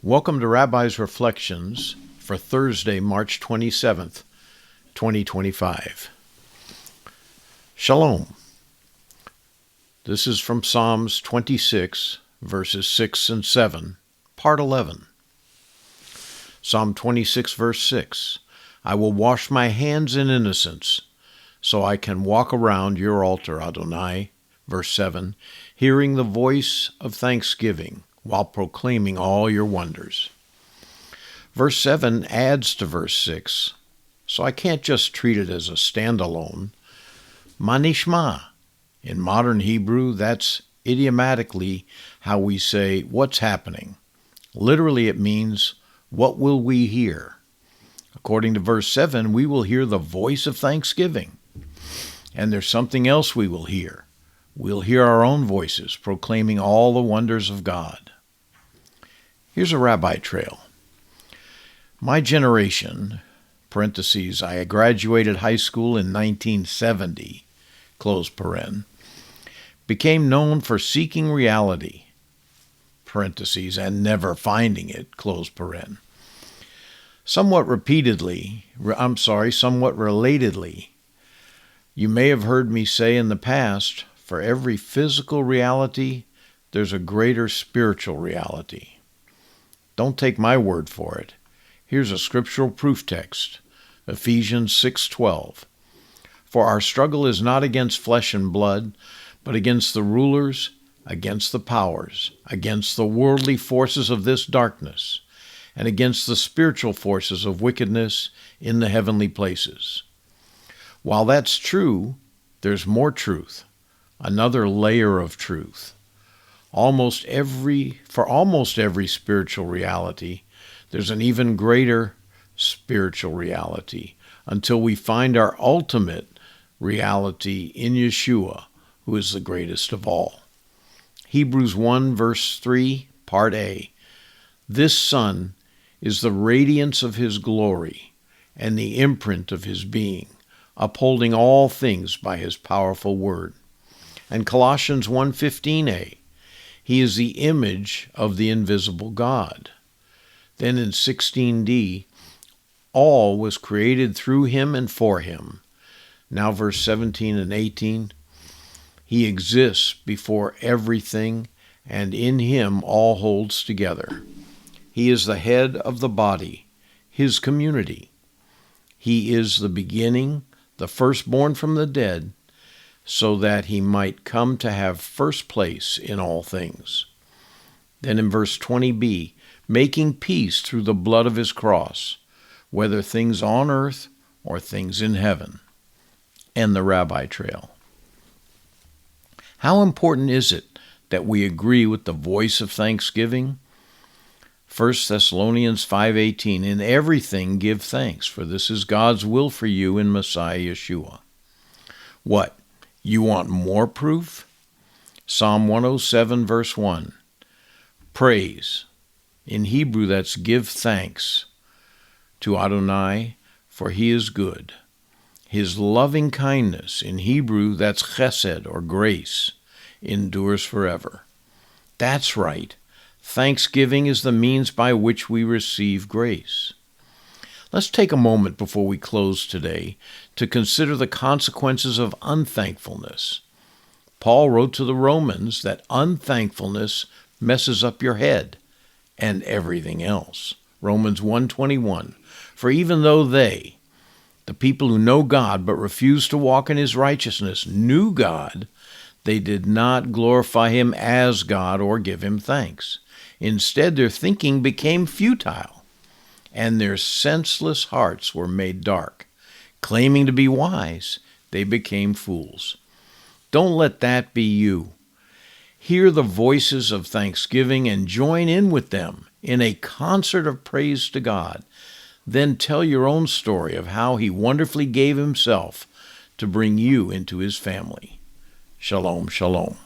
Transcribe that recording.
Welcome to Rabbi's Reflections for Thursday, March 27th, 2025. Shalom. This is from Psalms 26, verses 6 and 7, part 11. Psalm 26, verse 6. I will wash my hands in innocence, so I can walk around your altar, Adonai. Verse 7. Hearing the voice of thanksgiving, while proclaiming all your wonders. Verse 7 adds to verse 6, so I can't just treat it as a standalone. Ma nishma. In modern Hebrew, that's idiomatically how we say, what's happening? Literally, it means, what will we hear? According to verse 7, we will hear the voice of thanksgiving. And there's something else we will hear. We'll hear our own voices proclaiming all the wonders of God. Here's a rabbi trail. My generation, parentheses, I graduated high school in 1970, close paren, became known for seeking reality, parentheses, and never finding it, close paren. Somewhat relatedly, you may have heard me say in the past, for every physical reality, there's a greater spiritual reality. Don't take my word for it. Here's a scriptural proof text, Ephesians 6:12. For our struggle is not against flesh and blood, but against the rulers, against the powers, against the worldly forces of this darkness, and against the spiritual forces of wickedness in the heavenly places. While that's true, there's more truth. Another layer of truth. For almost every spiritual reality, there's an even greater spiritual reality until we find our ultimate reality in Yeshua, who is the greatest of all. Hebrews 1, verse 3, part A. This Son is the radiance of his glory and the imprint of his being, upholding all things by his powerful word. And Colossians 1:15a, he is the image of the invisible God. Then in 16d, all was created through him and for him. Now verse 17 and 18, he exists before everything, and in him all holds together. He is the head of the body, his community. He is the beginning, the firstborn from the dead, so that he might come to have first place in all things. Then in verse 20b, making peace through the blood of his cross, whether things on earth or things in heaven. And the rabbi trail. How important is it that we agree with the voice of thanksgiving? 1 Thessalonians 5:18, in everything give thanks, for this is God's will for you in Messiah Yeshua. What? You want more proof? Psalm 107, verse 1. Praise. In Hebrew, that's give thanks to Adonai, for he is good. His loving kindness, in Hebrew, that's chesed, or grace, endures forever. That's right. Thanksgiving is the means by which we receive grace. Let's take a moment before we close today to consider the consequences of unthankfulness. Paul wrote to the Romans that unthankfulness messes up your head and everything else. Romans 1:21. For even though they, the people who know God but refuse to walk in his righteousness, knew God, they did not glorify him as God or give him thanks. Instead, their thinking became futile, and their senseless hearts were made dark. Claiming to be wise, they became fools. Don't let that be you. Hear the voices of thanksgiving and join in with them in a concert of praise to God. Then tell your own story of how he wonderfully gave himself to bring you into his family. Shalom, shalom.